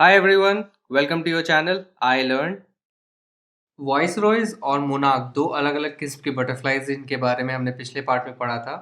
Hi everyone, welcome to your channel. I learned वॉइसरॉयज और monarch दो अलग अलग किस्म के बटरफ्लाइज इनके बारे में हमने पिछले पार्ट में पढ़ा था।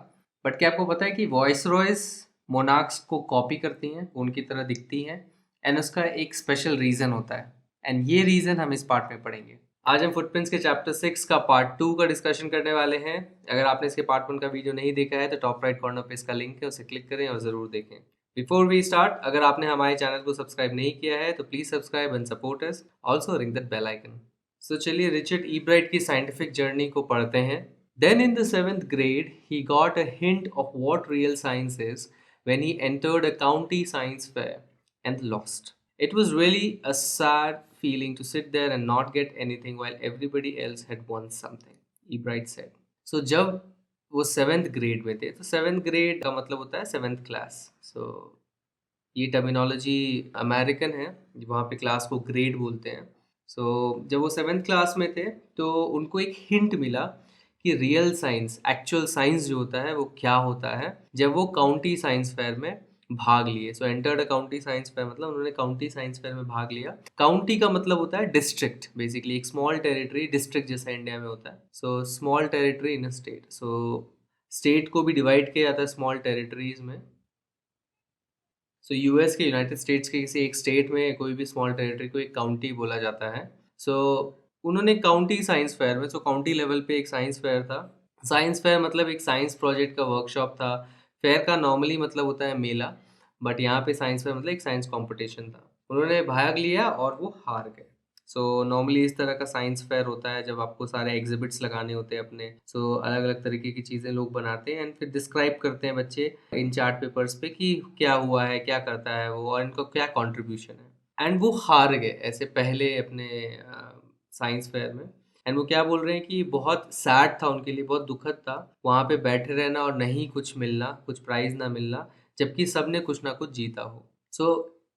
बट क्या आपको पता है कि वॉइसरॉयज मोनार्क्स को कॉपी करती हैं, उनकी तरह दिखती हैं एंड उसका एक स्पेशल रीज़न होता है एंड ये रीज़न हम इस पार्ट में पढ़ेंगे। आज हम फुटप्रिंट्स के चैप्टर 6 का पार्ट 2 का डिस्कशन करने वाले हैं। अगर आपने इसके पार्ट 1 का वीडियो नहीं देखा है तो टॉप राइट कॉर्नर पे इसका लिंक है, उसे क्लिक करें और ज़रूर देखें। बिफोर वी स्टार्ट, अगर आपने हमारे चैनल को सब्सक्राइब नहीं किया है तो please subscribe and support us, also ring that bell icon. So चलिए रिचर्ड ईब्राइट की साइंटिफिक जर्नी को पढ़ते हैं। Then in the 7th grade he got a hint of what real science is when he entered a county science fair and lost. It was really a sad feeling to sit there and not get anything while everybody else had won something, Ebright said. So जब वो 7th grade में थे, तो 7th grade का मतलब होता है 7th class. So ये टर्मिनोलॉजी अमेरिकन है, वहाँ पे क्लास को ग्रेड बोलते हैं। सो जब वो 7th क्लास में थे तो उनको एक हिंट मिला कि रियल साइंस, एक्चुअल साइंस जो होता है वो क्या होता है, जब वो काउंटी साइंस फेयर में भाग लिए। So entered a county science fair मतलब उन्होंने काउंटी साइंस फेयर में भाग लिया। काउंटी का मतलब होता है डिस्ट्रिक्ट, बेसिकली एक स्मॉल टेरिटरी, डिस्ट्रिक्ट जैसा इंडिया में होता है। So small territory in a state. So state को भी डिवाइड किया जाता है स्मॉल टेरिटरीज में। सो यूएस के, यूनाइटेड स्टेट्स के किसी एक स्टेट में कोई भी स्मॉल टेरिटरी को एक काउंटी बोला जाता है। सो उन्होंने काउंटी साइंस फेयर में, सो काउंटी लेवल पे एक साइंस फेयर था। साइंस फेयर मतलब एक साइंस प्रोजेक्ट का वर्कशॉप था। फेयर का नॉर्मली मतलब होता है मेला, बट यहाँ पे साइंस फेयर मतलब एक साइंस कॉम्पिटिशन था। उन्होंने भाग लिया और वो हार गए। सो नॉर्मली इस तरह का साइंस फेयर होता है जब आपको सारे एग्जिबिट्स लगाने होते हैं अपने। सो अलग अलग तरीके की चीज़ें लोग बनाते हैं एंड फिर डिस्क्राइब करते हैं बच्चे इन चार्ट पेपर्स पे कि क्या हुआ है, क्या करता है वो और इनका क्या कंट्रीब्यूशन है। एंड वो हार गए ऐसे पहले अपने साइंस फेयर में। एंड वो क्या बोल रहे हैं कि बहुत सैड था उनके लिए, बहुत दुखद था वहाँ पे बैठे रहना और नहीं कुछ मिलना, कुछ प्राइज़ ना मिलना, जबकि सब ने कुछ ना कुछ जीता हो। सो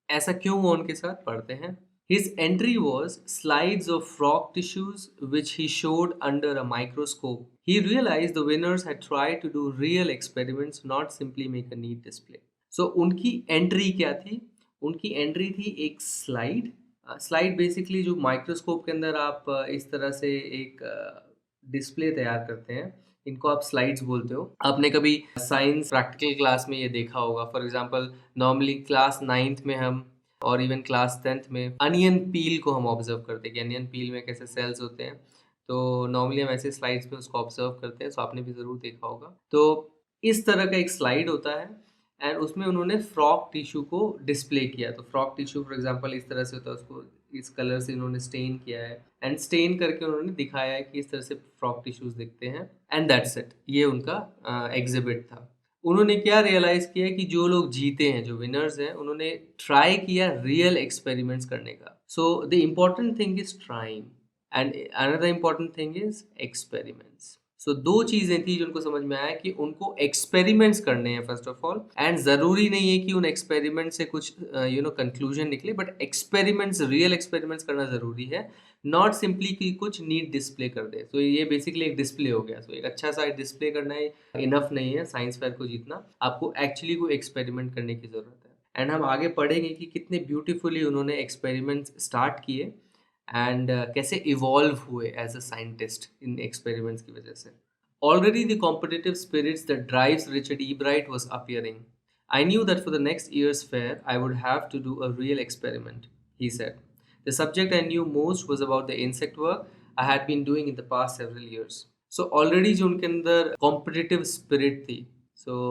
ऐसा क्यों हुआ उनके साथ, पढ़ते हैं। His entry was slides of frog tissues which he showed under a microscope. He realized the winners had tried to do real experiments, not simply make a neat display. So उनकी एंट्री क्या थी? उनकी entry थी एक slide. Slide basically जो microscope के अंदर आप इस तरह से एक डिस्प्ले तैयार करते हैं, इनको आप स्लाइड्स बोलते हो। आपने कभी साइंस प्रैक्टिकल क्लास में ये देखा होगा। For example normally class 9th में हम और इवन क्लास 10th में अनियन पील को हम ऑब्जर्व करते हैं कि अनियन पील में कैसे सेल्स होते हैं। तो नॉर्मली हम ऐसे स्लाइड्स में उसको ऑब्जर्व करते हैं। सो आपने भी ज़रूर देखा होगा। तो इस तरह का एक स्लाइड होता है एंड उसमें उन्होंने फ्रॉग टिश्यू को डिस्प्ले किया। तो फ्रॉग टिश्यू फॉर एग्जांपल इस तरह से होता है, उसको इस कलर से इन्होंने स्टेन किया है एंड स्टेन करके उन्होंने दिखाया है कि इस तरह से फ्रॉग टिश्यूज दिखते हैं एंड दैट्स इट। ये उनका एग्जिबिट था। उन्होंने क्या रियलाइज किया कि जो लोग जीते हैं, जो विनर्स हैं, उन्होंने ट्राई किया रियल एक्सपेरिमेंट्स करने का। So the important thing is trying and another important thing is experiments. So दो चीज़ें थी जो उनको समझ में आया कि उनको एक्सपेरिमेंट्स करने हैं फर्स्ट ऑफ ऑल, एंड ज़रूरी नहीं है कि उन एक्सपेरिमेंट से कुछ कंक्लूजन निकले, बट एक्सपेरिमेंट्स, रियल एक्सपेरिमेंट्स करना ज़रूरी है, नॉट सिंपली कि कुछ नीट डिस्प्ले कर दे। तो ये बेसिकली एक डिस्प्ले हो गया। सो एक अच्छा सा डिस्प्ले करना ही इनफ नहीं है साइंस फेयर को जीतना, आपको एक्चुअली कोई एक्सपेरिमेंट करने की ज़रूरत है। एंड हम आगे पढ़ेंगे कि कितने ब्यूटीफुली उन्होंने एक्सपेरिमेंट्स स्टार्ट किए एंड कैसे इवॉल्व हुए एज अ साइंटिस्ट इन एक्सपेरिमेंट्स की वजह से। Already the competitive spirits that drives Richard E. Bright was appearing. I knew that for the next year's fair, I would have to do a real experiment, he said. The subject I knew most was about the insect work I had been doing in the past several years. So already जो उनके अंदर competitive spirit थी, so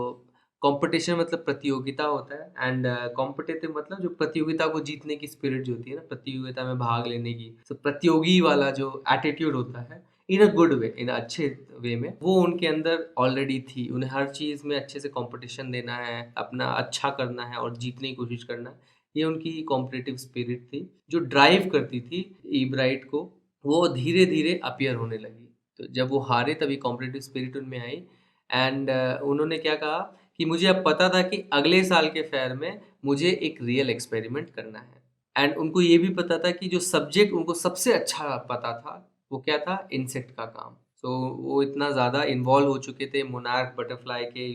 competition मतलब प्रतियोगिता होता है and competitive मतलब जो प्रतियोगिता को जीतने की स्पिरिट जो होती है ना, प्रतियोगिता में भाग लेने की, तो प्रतियोगी वाला जो एटीट्यूड होता है इन अ गुड वे, इन अच्छे वे में, वो उनके अंदर ऑलरेडी थी। उन्हें हर चीज़ में अच्छे से कंपटीशन देना है, अपना अच्छा करना है और जीतने की कोशिश करना है। ये उनकी कॉम्पिटिटिव स्पिरिट थी जो ड्राइव करती थी ईब्राइट को। वो धीरे धीरे अपियर होने लगी। तो जब वो हारे तभी कॉम्पिटिटिव स्पिरिट उनमें आई एंड उन्होंने क्या कहा कि मुझे अब पता था कि अगले साल के फेयर में मुझे एक रियल एक्सपेरिमेंट करना है। एंड उनको ये भी पता था कि जो सब्जेक्ट उनको सबसे अच्छा पता था वो क्या था, इंसेक्ट का काम। सो वो इतना ज़्यादा इन्वॉल्व हो चुके थे मोनार्क बटरफ्लाई के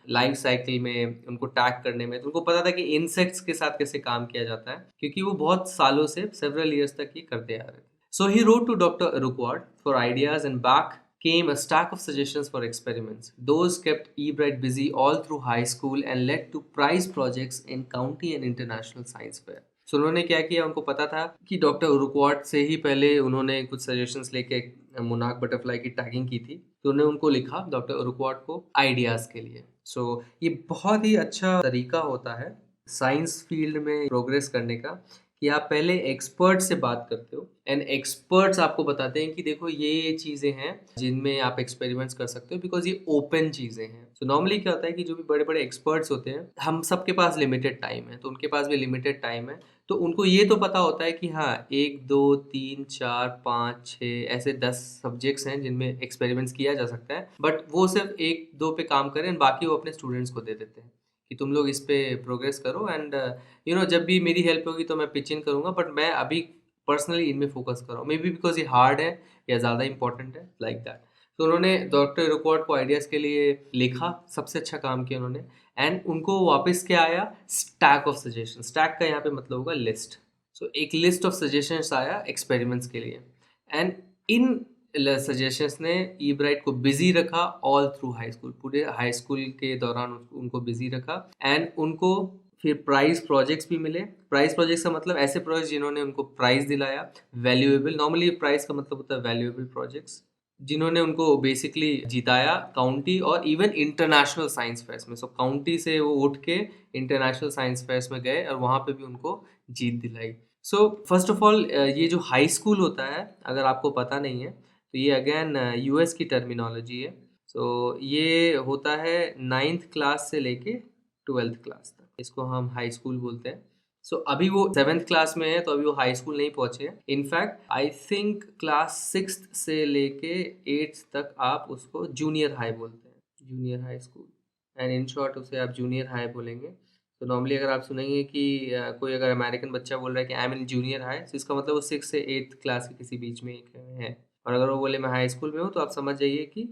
लाइफ साइकिल में, उनको टैग करने में। तो उनको पता था कि इंसेक्ट्स के साथ कैसे काम किया जाता है, क्योंकि वो बहुत सालों से सेवरल ईयर्स तक ये करते आ रहे थे। So he wrote to Dr. Urquhart for ideas, and back came a stack of suggestions for experiments. Those kept Ebright busy all through high school and led to prize projects in county and international science fair. So उन्होंने क्या किया, उनको पता था कि doctor उरुक्वाट से ही पहले उन्होंने कुछ सजेशंस लेके मोनार्क बटरफ्लाई की टैगिंग की थी, तो उन्होंने उनको लिखा डॉक्टर उरुक्वाट को आइडियाज़ के लिए। सो ये बहुत ही अच्छा तरीका होता है साइंस फील्ड में प्रोग्रेस करने का, कि आप पहले एक्सपर्ट से बात करते हो एंड एक्सपर्ट्स आपको बताते हैं कि देखो ये चीज़ें हैं जिनमें आप एक्सपेरिमेंट्स कर सकते हो, बिकॉज ये ओपन चीज़ें हैं। सो नॉर्मली क्या होता है कि जो भी बड़े बड़े एक्सपर्ट्स होते हैं, हम सबके पास लिमिटेड टाइम है, तो उनके पास भी लिमिटेड टाइम है, तो उनको ये तो पता होता है कि हाँ 1 2 3 4 5 6 ऐसे 10 सब्जेक्ट्स हैं जिनमें एक्सपेरिमेंट्स किया जा सकता है, बट वो सिर्फ 1 2 पे काम करें, बाकी वो अपने स्टूडेंट्स को दे देते हैं कि तुम लोग इस पे प्रोग्रेस करो, एंड जब भी मेरी हेल्प होगी तो मैं पिच इन करूँगा, बट मैं अभी पर्सनली इनमें फोकस कर रहा हूँ, मे बी बिकॉज ये हार्ड है या ज़्यादा इंपॉर्टेंट है, लाइक दैट। तो उन्होंने डॉक्टर रुकवर्ट को आइडियाज़ के लिए लिखा, सबसे अच्छा काम किया उन्होंने, एंड उनको वापस क्या आया, स्टैक ऑफ सजेशन। स्टैक का यहाँ पे मतलब होगा लिस्ट। सो एक लिस्ट ऑफ सजेशंस आया एक्सपेरिमेंट्स के लिए, एंड इन सजेशंस ने ईब्राइट को बिजी रखा ऑल थ्रू हाई स्कूल। पूरे हाई स्कूल के दौरान उनको बिजी रखा, एंड उनको फिर प्राइज प्रोजेक्ट्स भी मिले। प्राइज प्रोजेक्ट्स का मतलब ऐसे प्रोजेक्ट्स जिन्होंने उनको प्राइज दिलाया, वैल्यूएबल, नॉर्मली प्राइज का मतलब होता है वैल्यूएबल प्रोजेक्ट्स, जिन्होंने उनको बेसिकली जिताया काउंटी और इवन इंटरनेशनल साइंस फेयर्स में। सो काउंटी से वो उठ के इंटरनेशनल साइंस फेयर्स में गए और वहाँ पे भी उनको जीत दिलाई। सो फर्स्ट ऑफ ऑल ये जो हाई स्कूल होता है, अगर आपको पता नहीं है तो ये अगेन यूएस की टर्मिनोलॉजी है। सो ये होता है 9th क्लास से लेके 12th क्लास तक, इसको हम हाई स्कूल बोलते हैं। सो अभी वो 7th क्लास में है, तो अभी वो हाई स्कूल नहीं पहुंचे हैं। In fact I think class 6th से लेके 8th तक आप उसको जूनियर हाई बोलते हैं, junior high school, and in short उसे आप जूनियर हाई बोलेंगे। तो नॉर्मली अगर आप सुनेंगे कि कोई अगर अमेरिकन बच्चा बोल रहा है कि I am in junior high, तो इसका मतलब वो 6 से 8th क्लास के किसी बीच में एक है। और अगर वो बोले मैं हाई स्कूल में हूँ, तो आप समझ जाइए कि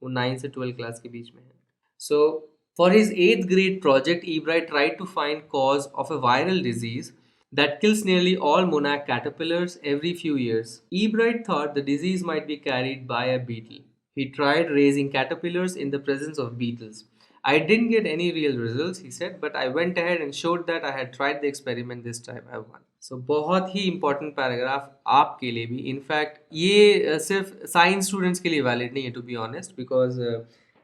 वो 9 से 12 क्लास के बीच में है। सो for his 8th grade project, Ebright tried to find cause of a viral disease that kills nearly all monarch caterpillars every few years. Ebright thought the disease might be carried by a beetle. He tried raising caterpillars in the presence of beetles. I didn't get any real results, he said, but I went ahead and showed that I had tried the experiment this time. I won. So बहुत ही important paragraph आपके लिए भी। In fact ये सिर्फ science students के लिए valid नहीं है, टू बी ऑनेस्ट, बिकॉज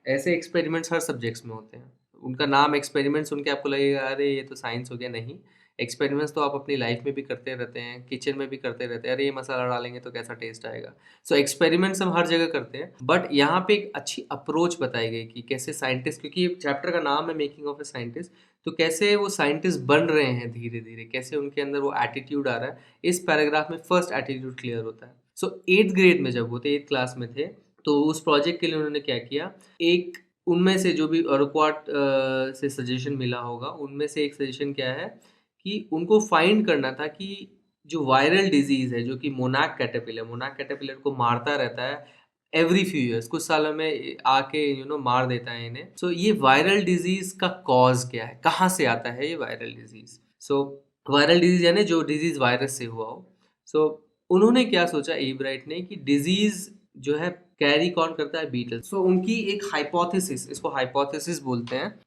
ऐसे एक्सपेरिमेंट्स हर सब्जेक्ट्स में होते हैं। उनका नाम एक्सपेरिमेंट सुन के आपको लगेगा अरे ये तो साइंस हो गया, नहीं। एक्सपेरिमेंट्स तो आप अपनी लाइफ में भी करते रहते हैं, किचन में भी करते रहते हैं, अरे ये मसाला डालेंगे तो कैसा टेस्ट आएगा। सो एक्सपेरिमेंट्स हम हर जगह करते हैं, बट यहाँ पे एक अच्छी अप्रोच बताई गई कि कैसे साइंटिस्ट, क्योंकि चैप्टर का नाम है मेकिंग ऑफ ए साइंटिस्ट, तो कैसे वो साइंटिस्ट बन रहे हैं धीरे धीरे, कैसे उनके अंदर वो एटीट्यूड आ रहा है। इस पैराग्राफ में फर्स्ट एटीट्यूड क्लियर होता है। सो 8th ग्रेड में जब वो थे, 8th क्लास में थे, तो उस प्रोजेक्ट के लिए उन्होंने क्या किया, एक उनमें से जो भी रुकवर्ट से सजेशन मिला होगा, उनमें से एक सजेशन क्या है कि उनको फाइंड करना था कि जो वायरल डिजीज है, जो कि मोनाक कैटरपिलर को मारता रहता है एवरी फ्यू ईयर्स, कुछ सालों में आके मार देता है इन्हें। सो ये वायरल डिजीज का कॉज क्या है, कहाँ से आता है ये viral disease. So viral disease यानी जो डिजीज वायरस से हुआ हो। सो उन्होंने क्या सोचा एब्राइट ने कि डिजीज जो है कैरी कौन करता है, बीटल। सो उनकी एक हाइपोथेसिस, इसको हाइपोथेसिस बोलते हैं,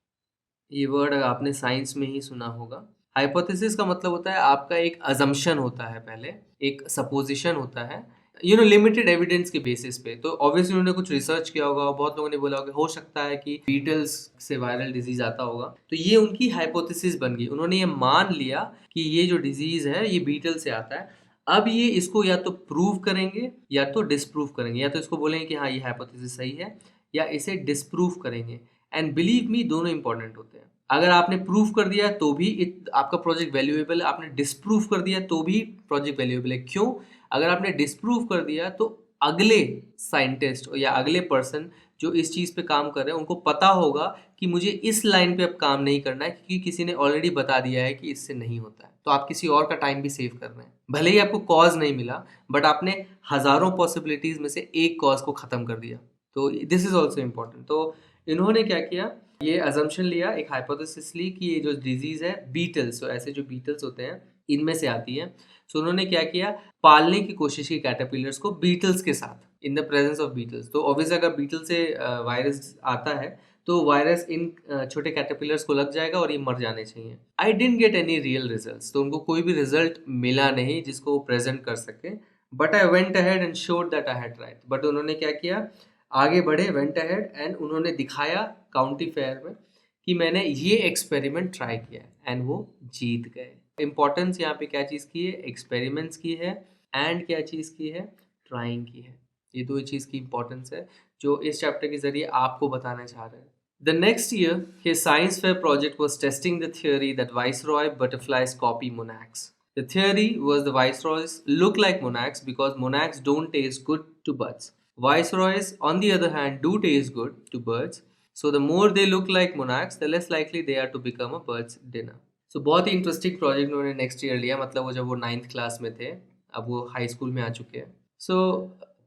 ये वर्ड आपने साइंस में ही सुना होगा। हाइपोथेसिस का मतलब होता है आपका एक अजम्पशन होता है, पहले एक सपोजिशन होता है, लिमिटेड एविडेंस के बेसिस पे। तो ऑब्वियसली उन्होंने कुछ रिसर्च किया होगा, बहुत लोगों ने बोला होगा हो सकता है कि बीटल्स से वायरल डिजीज आता होगा, तो ये उनकी हाइपोथेसिस बन गई। उन्होंने ये मान लिया कि ये जो डिजीज है ये बीटल से आता है। अब ये इसको या तो प्रूव करेंगे या तो डिसप्रूव करेंगे, या तो इसको बोलेंगे कि हाँ ये हाइपोथेसिस सही है, या इसे डिसप्रूव करेंगे। एंड बिलीव मी, दोनों इंपॉर्टेंट होते हैं। अगर आपने प्रूफ कर दिया तो भी आपका प्रोजेक्ट वैल्यूएबल है, आपने डिसप्रूव कर दिया तो भी प्रोजेक्ट वैल्यूएबल है। क्यों? अगर आपने डिसप्रूव कर दिया तो अगले साइंटिस्ट या अगले पर्सन जो इस चीज़ पे काम कर रहे हैं, उनको पता होगा कि मुझे इस लाइन पे अब काम नहीं करना है, क्योंकि किसी ने ऑलरेडी बता दिया है कि इससे नहीं होता है। तो तो आप किसी और का टाइम भी सेव कर रहे हैं। भले ही आपको कॉज नहीं मिला, बट आपने हजारों पॉसिबिलिटीज में से एक कॉज को खत्म कर दिया। तो दिस इज ऑल्सो इम्पोर्टेंट। तो इन्होंने क्या किया, ये अजम्पशन लिया, एक हाइपोथेसिस ली कि ये जो डिजीज है बीटल्स, तो ऐसे जो बीटल्स होते हैं इनमें से आती है। सो उन्होंने क्या किया, पालने की कोशिश की कैटरपिलर्स को बीटल्स के साथ, in the presence of beetles. तो ऑब्वियसली अगर बीटल से वायरस आता है तो वायरस इन छोटे कैटरपिलर्स को लग जाएगा और ये मर जाने चाहिए। I didn't get any real results, तो उनको कोई भी रिजल्ट मिला नहीं जिसको वो प्रेजेंट कर सके। But I went ahead and showed that I had right. But उन्होंने क्या किया, आगे बढ़े, वेंट अहेड एंड उन्होंने दिखाया काउंटी फेयर में कि मैंने ये एक्सपेरिमेंट ट्राई किया एंड वो जीत गए। इंपॉर्टेंस यहाँ पे क्या चीज़ की है, एक्सपेरिमेंट्स की है, एंड क्या चीज़ की है, ट्राइंग की है। ये दो चीज़ की इंपॉर्टेंस है जो इस चैप्टर के जरिए आपको बताना चाह रहे हैं। The next year, his science fair project was testing the theory that viceroy butterflies copy monarchs. The theory was the viceroys look like monarchs because monarchs don't taste good to birds. Viceroys, on the other hand, do taste good to birds. So the more they look like monarchs, the less likely they are to become a bird's dinner. So बहुत ही interesting project उन्होंने next year लिया, मतलब वो जब वो 9th class में थे, अब वो हाई स्कूल में आ चुके हैं। सो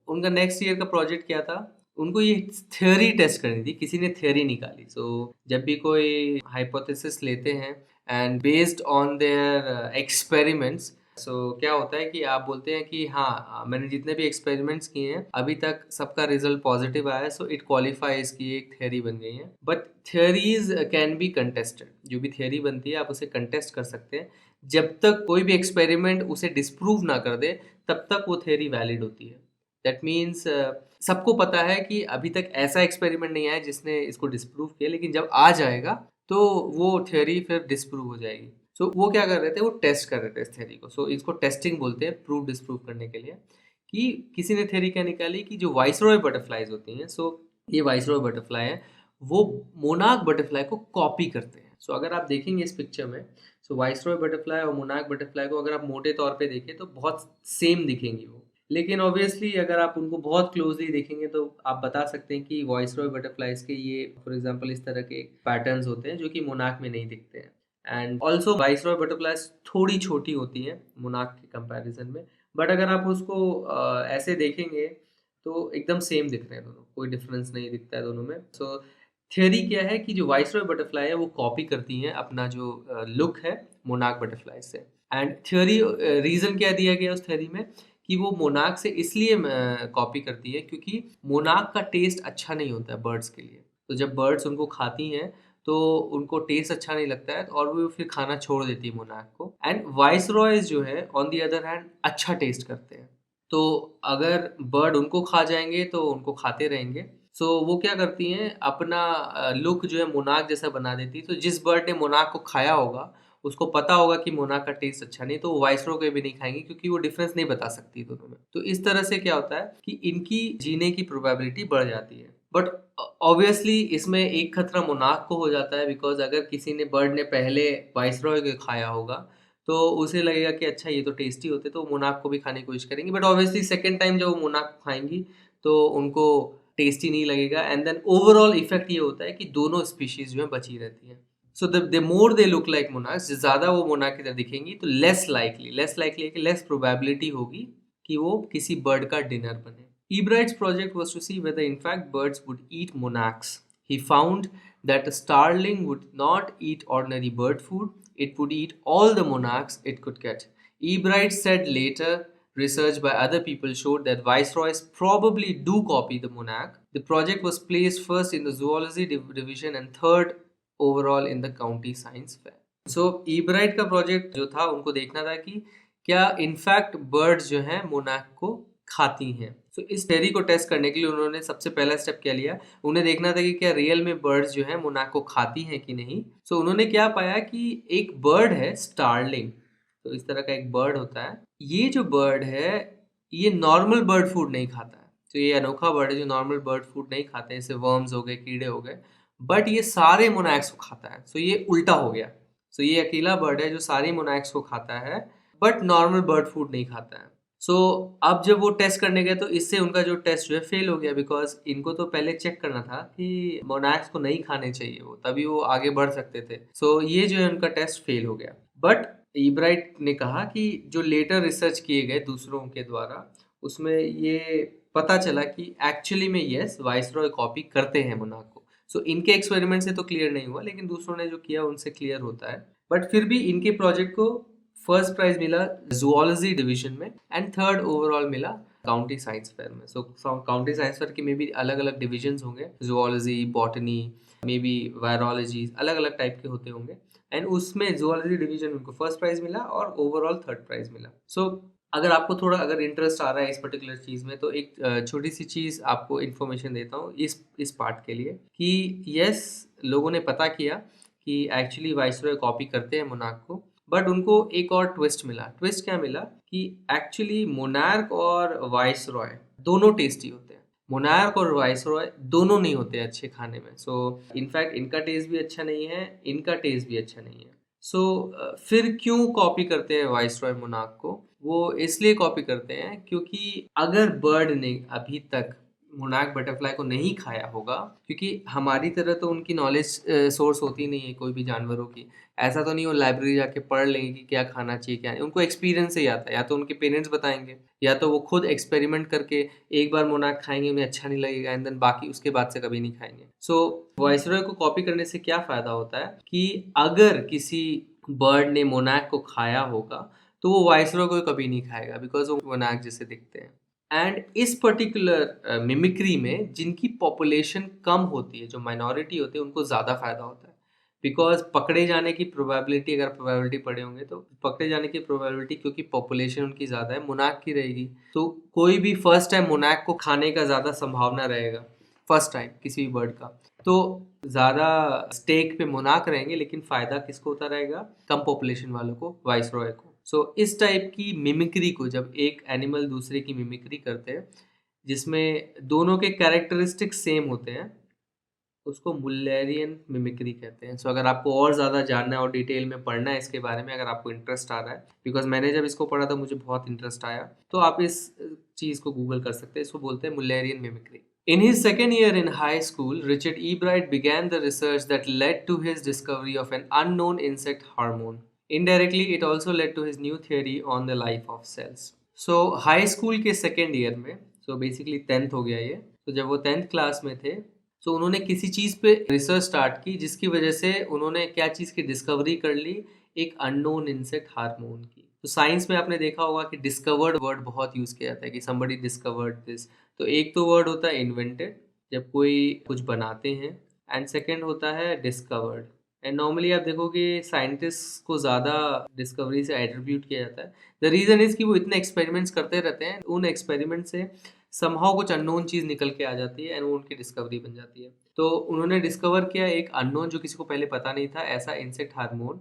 उनका नेक्स्ट ईयर का प्रोजेक्ट क्या था, उनको ये थ्योरी टेस्ट करनी थी, किसी ने थ्योरी निकाली। सो जब भी कोई हाइपोथेसिस लेते हैं and based on their experiments, so क्या होता है कि आप बोलते हैं कि हाँ मैंने जितने भी एक्सपेरिमेंट्स किए हैं अभी तक सबका रिजल्ट पॉजिटिव आया है, सो इट क्वालिफाइज की एक थ्योरी बन गई है। But theories can be contested, जो भी थ्योरी बनती है आप उसे कंटेस्ट कर सकते हैं। जब तक कोई भी एक्सपेरिमेंट उसे डिस्प्रूव ना कर दे तब तक वो थ्योरी वैलिड होती है। दैट मीन्स सबको पता है कि अभी तक ऐसा एक्सपेरिमेंट नहीं आया जिसने इसको डिस्प्रूव किया, लेकिन जब आ जाएगा तो वो थ्योरी फिर डिस्प्रूव हो जाएगी। सो वो क्या कर रहे थे, वो टेस्ट कर रहे थे इस थ्योरी को। सो इसको टेस्टिंग बोलते हैं, प्रूव डिस्प्रूव करने के लिए। कि किसी ने थ्योरी क्या निकाली कि जो वाइसरॉय बटरफ्लाईज होती हैं, सो ये वाइसरॉय बटरफ्लाई है, वो मोनार्क बटरफ्लाई को कॉपी करते हैं। सो अगर आप देखेंगे इस पिक्चर में, सो वाइसरॉय बटरफ्लाई और मोनार्क बटरफ्लाई को अगर आप मोटे तौर पे देखें तो बहुत सेम दिखेंगी वो, लेकिन ऑब्वियसली अगर आप उनको बहुत क्लोजली देखेंगे तो आप बता सकते हैं कि वॉइसरॉय बटरफ्लाइज के ये फॉर एग्जांपल इस तरह के पैटर्न्स होते हैं जो कि मोनार्क में नहीं दिखते हैं। एंड ऑल्सो वाइसरॉय बटरफ्लाइज थोड़ी छोटी होती हैं मोनार्क के कंपैरिजन में, बट अगर आप उसको ऐसे देखेंगे तो एकदम सेम दिख रहे हैं दोनों, कोई डिफरेंस नहीं दिखता है दोनों में। सो थ्योरी क्या है कि जो वाइसरॉय बटरफ्लाई है वो कॉपी करती हैं अपना जो लुक है मोनार्क बटरफ्लाई से। एंड थ्योरी रीजन क्या दिया गया उस थ्योरी में कि वो मोनार्क से इसलिए कॉपी करती है क्योंकि मोनार्क का टेस्ट अच्छा नहीं होता है बर्ड्स के लिए। तो जब बर्ड्स उनको खाती हैं तो उनको टेस्ट अच्छा नहीं लगता है और वो फिर खाना छोड़ देती है मोनार्क को। एंड वाइसरॉयज जो है ऑन दी अदर हैंड अच्छा टेस्ट करते हैं, तो अगर बर्ड उनको खा जाएंगे तो उनको खाते रहेंगे। सो वो क्या करती हैं, अपना लुक जो है मोनार्क जैसा बना देती है। तो जिस बर्ड ने मोनार्क को खाया होगा उसको पता होगा कि मोनार्क का टेस्ट अच्छा नहीं, तो वो वाइसरॉय को भी नहीं खाएंगे क्योंकि वो डिफरेंस नहीं बता सकती दोनों में। तो इस तरह से क्या होता है कि इनकी जीने की प्रोबेबिलिटी बढ़ जाती है। बट ऑब्वियसली इसमें एक खतरा मोनार्क को हो जाता है, बिकॉज अगर किसी ने बर्ड ने पहले वाइसरॉय को खाया होगा तो उसे लगेगा कि अच्छा ये तो टेस्टी होते, तो मोनार्क को भी खाने की कोशिश करेंगी। बट ऑब्वियसली सेकेंड टाइम जब वो मोनार्क खाएंगी तो उनको टेस्टी नहीं लगेगा। एंड देन ओवरऑल इफेक्ट ये होता है कि दोनों स्पीशीज जो है बची रहती हैं। So the more they look like monarchs, ज़्यादा वो मोनार्क की तरह दिखेंगी तो लेस लाइकली है कि लेस प्रोबेबिलिटी होगी कि वो किसी बर्ड का डिनर बने। Ebright's project was to see whether in fact birds would eat monarchs. He found that a starling would not eat ordinary bird food, it would eat all the monarchs it could get. Ebright said later research by other people showed that viceroys probably do copy the monarch. The project was placed first in the zoology division and third overall in the county science fair. So Ebright का project जो था उनको देखना था कि क्या in fact birds जो हैं मोनार्क को खाती हैं। तो इस थ्योरी को टेस्ट करने के लिए उन्होंने सबसे पहला स्टेप क्या लिया, उन्हें देखना था कि क्या रियल में बर्ड्स जो हैं मोनार्क को खाती हैं कि नहीं। सो उन्होंने क्या पाया कि एक बर्ड है स्टारलिंग, तो इस तरह का एक बर्ड होता है। ये जो बर्ड है ये नॉर्मल बर्ड फूड नहीं खाता है। तो ये अनोखा बर्ड है जो नॉर्मल बर्ड फूड नहीं खाते हैं, जैसे वर्म्स हो गए, कीड़े हो गए, बट ये सारे मोनार्क्स को खाता है। सो ये उल्टा हो गया। सो ये अकेला बर्ड है जो सारे मोनार्क्स को खाता है बट नॉर्मल बर्ड फूड नहीं खाता है। सो अब जब वो टेस्ट करने गए तो इससे उनका जो टेस्ट जो है फेल हो गया, बिकॉज इनको तो पहले चेक करना था कि मोनार्क्स को नहीं खाने चाहिए वो, तभी वो आगे बढ़ सकते थे। सो ये जो है उनका टेस्ट फेल हो गया। बट ईब्राइट ने कहा कि जो लेटर रिसर्च किए गए दूसरों के द्वारा, उसमें ये पता चला कि एक्चुअली में यस वाइसरॉय कॉपी करते हैं मोनार्क को। सो इनके एक्सपेरिमेंट से तो क्लियर नहीं हुआ, लेकिन दूसरों ने जो किया उनसे क्लियर होता है। बट फिर भी इनके प्रोजेक्ट को फर्स्ट प्राइज मिला जूलॉजी डिवीजन में एंड थर्ड ओवरऑल मिला काउंटी साइंस फेयर में। सो काउंटी साइंस फेयर के में भी अलग अलग डिविजन्स होंगे, zoology, botany, may be virology, अलग अलग टाइप के होते होंगे। एंड उसमें जूलॉजी डिवीजन में उनको फर्स्ट प्राइज मिला और ओवरऑल थर्ड प्राइज मिला। सो अगर आपको थोड़ा अगर इंटरेस्ट आ रहा है इस पर्टिकुलर चीज़ में, तो एक छोटी सी चीज़ आपको इन्फॉर्मेशन देता हूँ इस पार्ट के लिए कि यस, लोगों ने पता किया कि एक्चुअली वाइसरॉय कॉपी करते हैं मोनार्क को, बट उनको एक और ट्विस्ट मिला। ट्विस्ट क्या मिला कि एक्चुअली मोनार्क और वाइसरॉय दोनों टेस्टी होते हैं। मोनार्क और वाइसरॉय दोनों नहीं होते अच्छे खाने में। सो इनफैक्ट इनका टेस्ट भी अच्छा नहीं है, इनका टेस्ट भी अच्छा नहीं है। सो फिर क्यों कॉपी करते हैं वाइसरॉय मोनार्क को? वो इसलिए कॉपी करते हैं क्योंकि अगर बर्ड ने अभी तक मोनार्क बटरफ्लाई को नहीं खाया होगा, क्योंकि हमारी तरह तो उनकी नॉलेज सोर्स होती नहीं है कोई भी जानवरों की। ऐसा तो नहीं वो लाइब्रेरी जाके पढ़ लेंगे कि क्या खाना चाहिए क्या नहीं। उनको एक्सपीरियंस से ही आता है, या तो उनके पेरेंट्स बताएंगे या तो वो खुद एक्सपेरिमेंट करके एक बार मोनार्क खाएंगे, उन्हें अच्छा नहीं लगेगा एंड देन बाकी उसके बाद से कभी नहीं खाएंगे। सो वाइसरॉय को कॉपी करने से क्या फायदा होता है कि अगर किसी बर्ड ने मोनार्क को खाया होगा तो वो वाइसरॉय को कभी नहीं खाएगा, बिकॉज वो मोनार्क जैसे दिखते हैं। एंड इस पर्टिकुलर मिमिक्री में जिनकी पॉपुलेशन कम होती है, जो माइनॉरिटी होती है, उनको ज़्यादा फायदा होता है। बिकॉज पकड़े जाने की प्रोबेबिलिटी, अगर प्रोबेबिलिटी पढ़े होंगे तो पकड़े जाने की प्रोबेबिलिटी, क्योंकि पॉपुलेशन उनकी ज़्यादा है, मोनार्क की रहेगी, तो कोई भी फर्स्ट टाइम मोनार्क को खाने का ज़्यादा संभावना रहेगा फर्स्ट टाइम किसी भी बर्ड का। तो ज़्यादा स्टेक पे मोनार्क रहेंगे, लेकिन फ़ायदा किसको होता रहेगा? कम पॉपुलेशन वालों को, वाइसरॉय को। सो इस टाइप की मिमिक्री को, जब एक एनिमल दूसरे की मिमिक्री करते हैं जिसमें दोनों के कैरेक्टरिस्टिक्स सेम होते हैं, उसको मुल्लेरियन मिमिक्री कहते हैं। सो अगर आपको और ज़्यादा जानना है और डिटेल में पढ़ना है इसके बारे में, अगर आपको इंटरेस्ट आ रहा है, बिकॉज मैंने जब इसको पढ़ा था मुझे बहुत इंटरेस्ट आया, तो आप इस चीज़ को गूगल कर सकते हैं। इसको बोलते हैं मुल्लेरियन mimicry. In his second year in high school, Richard E. Bright began the research that led to his discovery of an unknown insect hormone. Indirectly, it also led to his new theory on the life of cells. So, high school के second year में, so basically 10th हो गया ये, तो जब वो 10th class में थे, तो उन्होंने किसी चीज़ पे रिसर्च स्टार्ट की, जिसकी वजह से उन्होंने क्या चीज़ की डिस्कवरी कर ली? एक अननोन इंसेक्ट हार्मोन की। तो साइंस में आपने देखा होगा कि डिस्कवर्ड वर्ड बहुत यूज़ किया जाता है कि somebody discovered this। तो एक तो वर्ड होता है इन्वेंटेड, जब कोई कुछ बनाते हैं, एंड सेकंड होता है डिस्कवर्ड। एंड नॉर्मली आप देखोगे साइंटिस्ट को ज़्यादा डिस्कवरी से एट्रीब्यूट किया जाता है। द रीज़न इज़ कि वो इतने एक्सपेरिमेंट्स करते रहते हैं, उन एक्सपेरिमेंट से समहाउ कुछ अननोन चीज़ निकल के आ जाती है एंड वो उनकी डिस्कवरी बन जाती है। तो उन्होंने डिस्कवर किया एक अननोन, जो किसी को पहले पता नहीं था, ऐसा इंसेक्ट हार्मोन।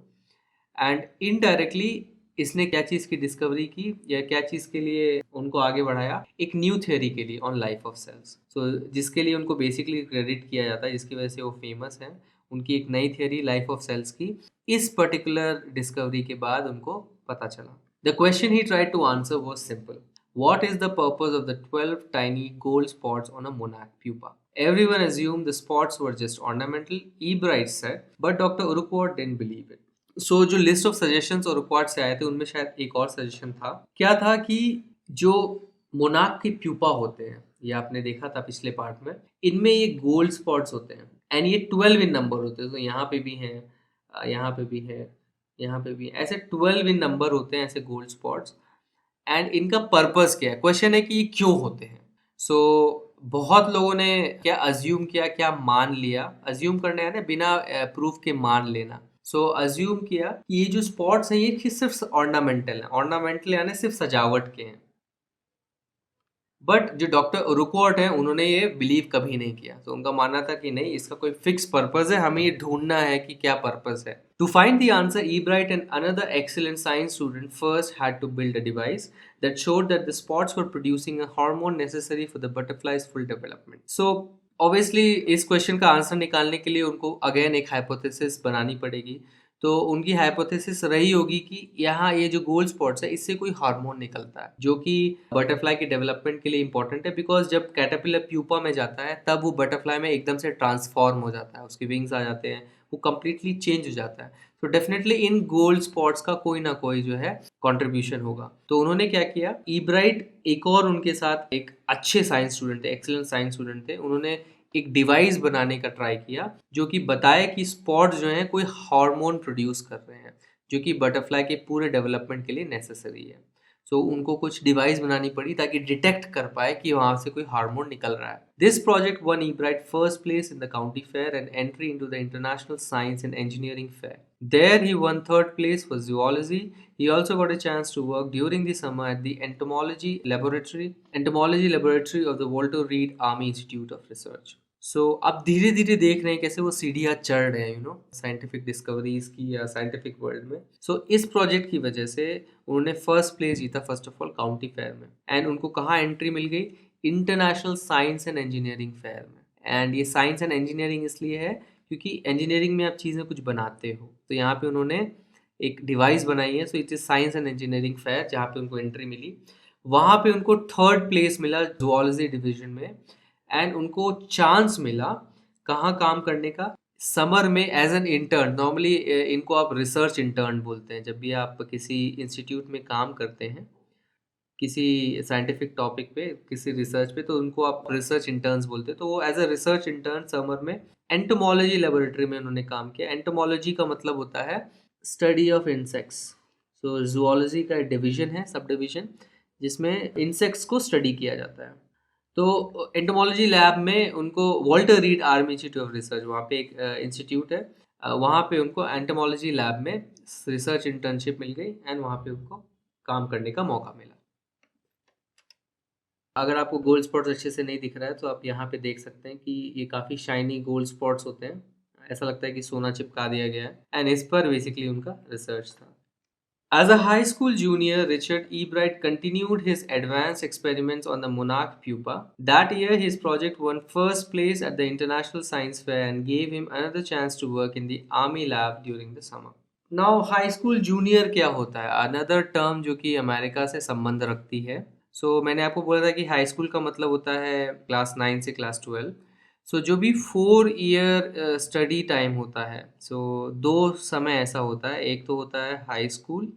एंड इनडायरेक्टली इसने क्या चीज़ की डिस्कवरी की या क्या चीज़ के लिए उनको आगे बढ़ाया? एक न्यू थ्योरी के लिए ऑन लाइफ ऑफ सेल्स। सो जिसके लिए उनको बेसिकली क्रेडिट किया जाता है, जिसकी वजह से वो फेमस हैं। उनकी एक नई थ्योरी लाइफ ऑफ सेल्स की इस पर्टिकुलर डिस्कवरी के बाद उनको पता चला। The question he tried to answer was simple: What is the purpose of the 12 tiny gold spots on a monarch pupa? Everyone assumed the spots were just ornamental, Ebright said, but Dr. Urquhart didn't believe it. सो जो list of suggestions और record से आए थे, उनमें शायद एक और suggestion था। क्या था कि जो मोनार्क के प्यूपा होते हैं, ये आपने देखा था पिछले पार्ट में, इनमें ये गोल्ड स्पॉट्स होते हैं एंड ये 12 इन नंबर होते हैं। तो यहाँ पे भी हैं, यहाँ पे भी है, यहाँ पे भी, ऐसे 12 इन नंबर होते हैं ऐसे गोल्ड स्पॉट्स। एंड इनका पर्पस क्या है? क्वेश्चन है कि ये क्यों होते हैं। सो बहुत लोगों ने क्या अज्यूम किया, क्या मान लिया, अज्यूम करना है ना, बिना प्रूफ के मान लेना। सो अज्यूम किया कि ये जो स्पॉट्स हैं ये सिर्फ ऑर्नामेंटल है, ऑर्नामेंटल यानी सिर्फ सजावट के हैं। बट जो डॉक्टर रुकवर्ट हैं, उन्होंने ये बिलीव कभी नहीं किया। तो उनका मानना था कि नहीं, इसका कोई फिक्स पर्पस है, हमें ये ढूंढना है कि क्या पर्पस है। To find the answer, Ebright and another excellent science student first had to build a device that showed that the spots were producing a hormone necessary for the butterfly's full development. So obviously इस question का answer निकालने के लिए उनको again एक hypothesis बनानी पड़ेगी। तो उनकी हाइपोथेसिस रही होगी कि यहाँ ये जो गोल्ड स्पॉट्स है, इससे कोई हार्मोन निकलता है जो कि बटरफ्लाई के डेवलपमेंट के लिए इंपॉर्टेंट है। बिकॉज जब कैटरपिलर प्यूपा में जाता है, तब वो बटरफ्लाई में एकदम से ट्रांसफॉर्म हो जाता है, उसके विंग्स आ जाते हैं, वो कम्प्लीटली चेंज हो जाता है। तो डेफिनेटली इन गोल्ड स्पॉट्स का कोई ना कोई जो है कंट्रीब्यूशन होगा। तो उन्होंने क्या किया, ईब्राइट एक और उनके साथ एक अच्छे साइंस स्टूडेंट थे, एक्सीलेंट साइंस स्टूडेंट थे, उन्होंने एक डिवाइस बनाने का ट्राई किया जो कि बताए कि स्पॉट जो है कोई हार्मोन प्रोड्यूस कर रहे हैं जो कि बटरफ्लाई के पूरे डेवलपमेंट के लिए नेसेसरी है। सो उनको कुछ डिवाइस बनानी पड़ी ताकि डिटेक्ट कर पाए कि वहां से कोई हार्मोन निकल रहा है। This project one Ebright first place in the county fair and entry into the international science and engineering fair. There he won third place for zoology. He also got a chance to work during the summer at the entomology laboratory of the Walter Reed Army Institute of Research. सो अब धीरे धीरे देख रहे हैं कैसे वो सीढ़ियाँ चढ़ रहे हैं साइंटिफिक डिस्कवरीज की या साइंटिफिक वर्ल्ड में। सो इस प्रोजेक्ट की वजह से उन्होंने फर्स्ट प्लेस जीता first of all county fair में। एंड उनको कहाँ एंट्री मिल गई, international science and engineering fair में। एंड ये साइंस एंड इंजीनियरिंग इसलिए है क्योंकि इंजीनियरिंग में आप चीज़ें कुछ बनाते हो, तो यहाँ पे उन्होंने एक डिवाइस बनाई है। So it is science and engineering fair जहाँ पे उनको एंट्री मिली। वहाँ पे उनको थर्ड प्लेस मिला जुअलॉजी डिवीजन में। एंड उनको चांस मिला कहाँ काम करने का, समर में एज एन इंटर्न। नॉर्मली इनको आप रिसर्च इंटर्न बोलते हैं। जब भी आप किसी इंस्टीट्यूट में काम करते हैं किसी साइंटिफिक टॉपिक पे, किसी रिसर्च पे, तो उनको आप रिसर्च इंटर्न्स बोलते हैं। तो वो as a research intern summer में एंटोमोलॉजी लेबोरेटरी में उन्होंने काम किया। एंटोमोलॉजी का मतलब होता है study of insects. So zoology का डिवीजन है, सब डिवीजन, जिसमें इंसेक्ट्स को स्टडी किया जाता है। तो एंटोमोलॉजी लैब में उनको Walter read army institute of research, वहाँ पे एक इंस्टीट्यूट है, वहाँ पे उनको एंटोमोलॉजी लैब में रिसर्च इंटर्नशिप मिल गई एंड वहाँ पे उनको काम करने का मौका मिला। अगर आपको गोल्ड स्पॉट्स अच्छे से नहीं दिख रहा है तो आप यहाँ पे देख सकते हैं कि ये काफ़ी शाइनी गोल्ड स्पॉट्स होते हैं। ऐसा लगता है कि सोना चिपका दिया गया है। एंड इस पर बेसिकली उनका रिसर्च था। As a high school junior, Richard E. Bright continued his advanced experiments on the monarch pupa. That year, his project won first place at the International Science Fair and gave him another chance to work in the Army lab during the summer. Now, high school junior क्या होता है? Another term जो कि America से संबंध रखती है। मैंने आपको बोला था कि हाई स्कूल का मतलब होता है क्लास 9 से क्लास 12। जो भी 4 ईयर स्टडी टाइम होता है, दो समय ऐसा होता है। एक तो होता है हाई स्कूल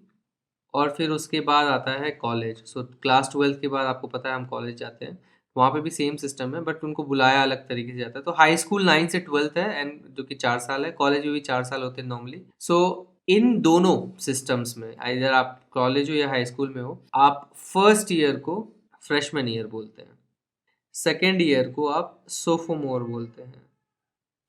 और फिर उसके बाद आता है कॉलेज। क्लास 12 के बाद आपको पता है हम कॉलेज जाते हैं। वहाँ पे भी सेम सिस्टम है बट उनको बुलाया अलग तरीके से जाता है। तो हाई स्कूल 9 से 12 है एंड जो कि 4 साल है। कॉलेज में भी 4 साल होते हैं नॉर्मली। इन दोनों सिस्टम्स में इधर आप कॉलेज हो या हाई स्कूल में हो, आप फर्स्ट ईयर को फ्रेशमैन ईयर बोलते हैं, सेकेंड ईयर को आप सोफोमोर बोलते हैं,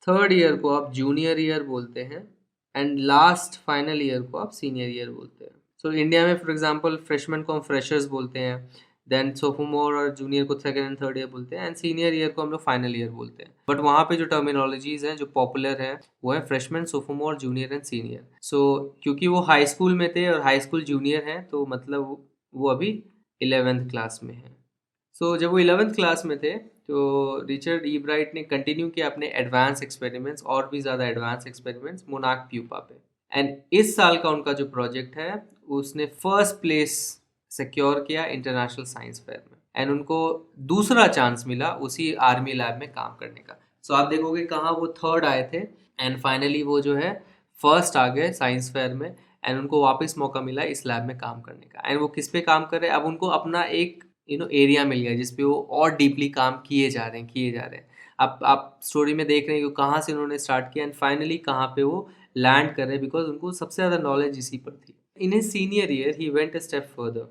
थर्ड ईयर को आप जूनियर ईयर बोलते हैं एंड लास्ट फाइनल ईयर को आप सीनियर ईयर बोलते हैं। इंडिया में फॉर एग्जांपल फ्रेशमैन को हम फ्रेशर्स बोलते हैं, देन सोफोमोर और जूनियर को सेकेंड एंड थर्ड ईयर बोलते हैं एंड सीनियर ईयर को हम लोग फाइनल ईयर बोलते हैं। बट वहाँ पे जो टर्मिनोलॉजीज हैं जो पॉपुलर है वो है फ्रेशमैन, सोफोमोर, जूनियर एंड सीनियर। क्योंकि वो हाई स्कूल में थे और हाई स्कूल जूनियर हैं तो मतलब वो अभी 11th क्लास में है। जब वो 11th क्लास में थे तो रिचर्ड ई ब्राइट ने कंटिन्यू किया अपने एडवांस एक्सपेरिमेंट्स, और भी ज़्यादा एडवांस एक्सपेरिमेंट्स मोनार्क प्यूपा पे। एंड इस साल का उनका जो प्रोजेक्ट है उसने फर्स्ट प्लेस सिक्योर किया इंटरनेशनल साइंस फेयर में एंड उनको दूसरा चांस मिला उसी आर्मी लैब में काम करने का। आप देखोगे कहाँ वो थर्ड आए थे एंड फाइनली वो जो है फर्स्ट आ गए साइंस फेयर में एंड उनको वापस मौका मिला इस लैब में काम करने का। एंड वो किस पे काम कर रहे हैं, अब उनको अपना एक एरिया मिल गया जिसपे वो और डीपली काम किए जा रहे हैं। आप स्टोरी में देख रहे हैं कि कहाँ से उन्होंने स्टार्ट किया एंड फाइनली कहाँ पे वो लैंड कर रहे हैं, बिकॉज उनको सबसे ज़्यादा नॉलेज इसी पर थी। In his senior year, he went a step further.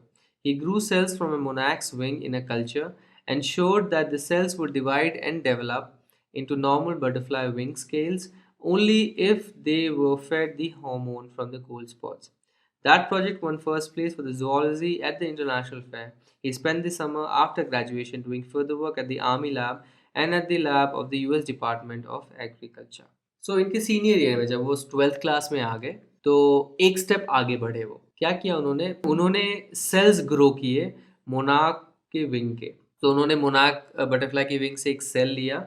He grew cells from a monarch's wing in a culture and showed that the cells would divide and develop into normal butterfly wing scales only if they were fed the hormone from the gold spots. That project won first place for the zoology at the International Fair. He spent the summer after graduation doing further work at the Army Lab and at the lab of the US Department of Agriculture. इनके senior year में जब वो 12th class में आ गए तो एक step आगे बढ़े। वो क्या किया उन्होंने सेल्स ग्रो किए मोनार्क के विंग के। उन्होंने मोनार्क बटरफ्लाई की विंग से एक सेल लिया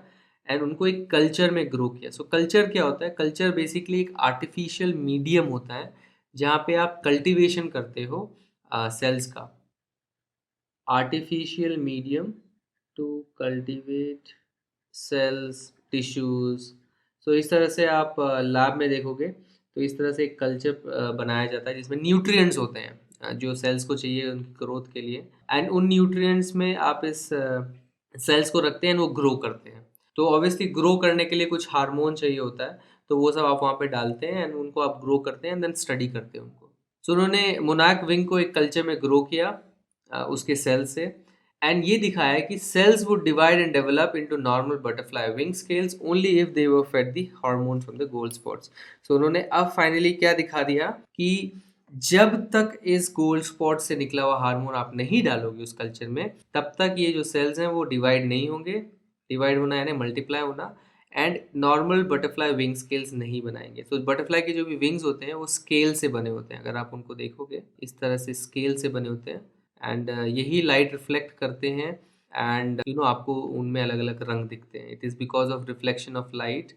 एंड उनको एक कल्चर में ग्रो किया। कल्चर क्या होता है? कल्चर बेसिकली एक आर्टिफिशियल मीडियम होता है जहाँ पे आप कल्टीवेशन करते हो सेल्स का। Artificial medium to cultivate cells tissues. इस तरह से आप लैब में देखोगे तो इस तरह से एक कल्चर बनाया जाता है जिसमें न्यूट्रिएंट्स होते हैं जो सेल्स को चाहिए उनकी ग्रोथ के लिए, एंड उन न्यूट्रिएंट्स में आप इस सेल्स को रखते हैं और वो ग्रो करते हैं। तो ऑब्वियसली ग्रो करने के लिए कुछ हार्मोन चाहिए होता है, तो वो सब आप वहाँ पे डालते हैं एंड उनको आप ग्रो करते हैं एंड देन स्टडी करते हैं उनको। सो उन्होंने मोनार्क विंग को एक कल्चर में ग्रो किया उसके सेल से, एंड ये दिखाया कि cells would divide and develop into normal butterfly wing scales only if they were fed the hormone from the gold spots. So उन्होंने अब फाइनली क्या दिखा दिया कि जब तक इस गोल्ड स्पॉट से निकला हुआ हार्मोन आप नहीं डालोगे उस कल्चर में, तब तक ये जो सेल्स हैं वो डिवाइड नहीं होंगे। डिवाइड होना यानी मल्टीप्लाई होना, and normal butterfly wing scales नहीं बनाएंगे। तो बटरफ्लाई के जो भी विंग्स होते हैं वो स्केल से बने होते हैं, अगर आप उनको देखोगे इस तरह से स्केल से बने होते हैं, एंड यही लाइट रिफ्लेक्ट करते हैं, एंड आपको उनमें अलग अलग रंग दिखते हैं। It is because of reflection of light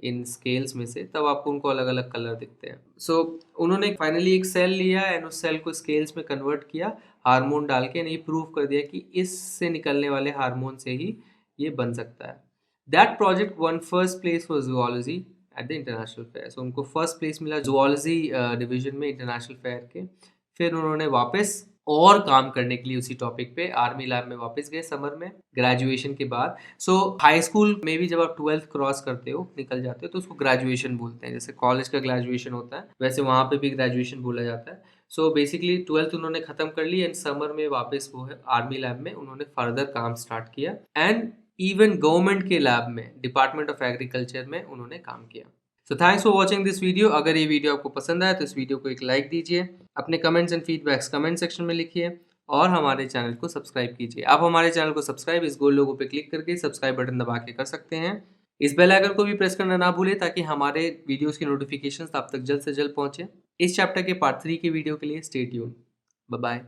in scales में से, तब आपको उनको अलग अलग कलर दिखते हैं। सो उन्होंने फाइनली एक सेल लिया एंड उस सेल को स्केल्स में कन्वर्ट किया हार्मोन डाल के, ये प्रूव कर दिया कि इससे निकलने वाले हार्मोन से ही ये बन सकता है। That project won first place for zoology at the international fair. So उनको फर्स्ट प्लेस मिला जूलॉजी डिवीजन में इंटरनेशनल फेयर के। फिर उन्होंने वापस और काम करने के लिए उसी टॉपिक पे आर्मी लैब में वापस गए समर में, ग्रेजुएशन के बाद। सो हाई स्कूल में भी जब आप 12th क्रॉस करते हो, निकल जाते हो, तो उसको ग्रेजुएशन बोलते हैं। जैसे कॉलेज का ग्रेजुएशन होता है वैसे वहाँ पे भी ग्रेजुएशन बोला जाता है। सो बेसिकली 12th उन्होंने खत्म कर ली एंड समर में वापस वो है आर्मी लैब में उन्होंने फर्दर काम स्टार्ट किया, एंड इवन गवर्नमेंट के लैब में डिपार्टमेंट ऑफ एग्रीकल्चर में उन्होंने काम किया। So thanks for watching this video. अगर ये वीडियो आपको पसंद आया तो इस वीडियो को एक लाइक दीजिए, अपने comments and feedbacks comment section में लिखिए, और हमारे चैनल को सब्सक्राइब कीजिए। आप हमारे चैनल को सब्सक्राइब इस गोल लोगो पे क्लिक करके सब्सक्राइब बटन दबा के कर सकते हैं। इस बेल आइकन को भी प्रेस करना ना भूलें ताकि हमारे वीडियोस की नोटिफिकेशंस आप तक जल्द से जल्द पहुंचे। इस चैप्टर के पार्ट 3 के वीडियो के लिए स्टे ट्यून्ड। Bye bye.